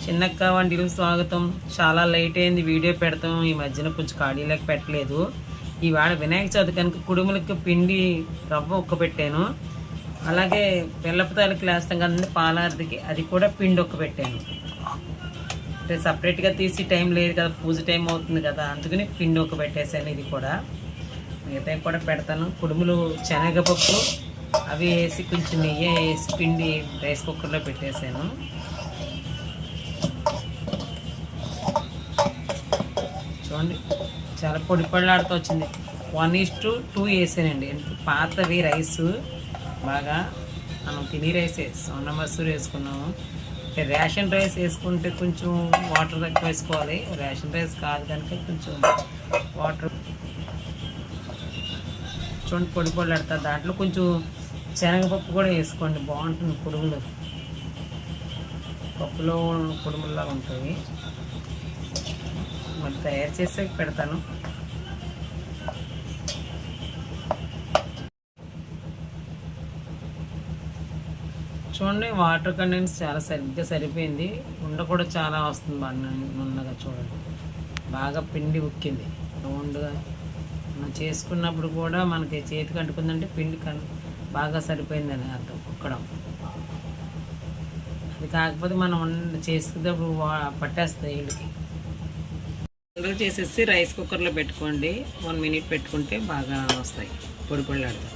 చిన్నక్క వంటలు స్వాగతం. చాలా లేట్ అయింది వీడియో పెడతాం. ఈ మధ్యన కొంచెం ఖాళీలకు పెట్టలేదు. ఈవేళ వినాయక చవితి కనుక కుడుములకి పిండి రవ్వ ఒక్క పెట్టాను. అలాగే బెల్లపతాలకి వేస్తాం కదండి పాలారతికి, అది కూడా పిండి ఒక్క పెట్టాను. అంటే సపరేట్గా తీసి టైం లేదు కదా, పూజ టైం అవుతుంది కదా, అందుకని పిండి ఒక్క పెట్టేశాను. ఇది కూడా మిగతా కూడా పెడతాను. కుడుములు శనగపప్పు అవి వేసి కొంచెం నెయ్యి వేసి పిండి రైస్ కుక్కర్లో పెట్టేశాను. చూడండి చాలా పొడి పొడిలాడుతూ వచ్చింది. 1:2 వేసానండి. పాతవి రైస్ బాగా మనం తిని రైస్ సోనా మసూరి వేసుకున్నాము. రేషన్ రైస్ వేసుకుంటే కొంచెం వాటర్ తక్కువ వేసుకోవాలి. రేషన్ రైస్ కాదు కనుక కొంచెం వాటర్. చూడండి పొడి పొడిలాడుతా. దాంట్లో కొంచెం శనగపప్పు కూడా వేసుకోండి, బాగుంటుంది. కుడుములు పప్పులో కుడుముల్లాగా ఉంటాయి. మరి తయారు చేసే పెడతాను. చూడండి వాటర్ కంటెంట్స్ చాలా సరిగ్గా సరిపోయింది. ఉండ కూడా చాలా వస్తుంది బాగా నున్నగా. చూడండి బాగా పిండి ఉక్కింది రౌండ్గా. మనం చేసుకున్నప్పుడు కూడా మనకి చేతికి అంటుకుందంటే పిండి బాగా సరిపోయిందని అర్థం ఉక్కడం. అది కాకపోతే మనం చేసుకునేటప్పుడు పట్టేస్తాయి వీళ్ళకి. చేసేసి రైస్ కుక్కర్లో పెట్టుకోండి. 1 minute పెట్టుకుంటే బాగా వస్తాయి పొడి పొడిలాడుతాయి.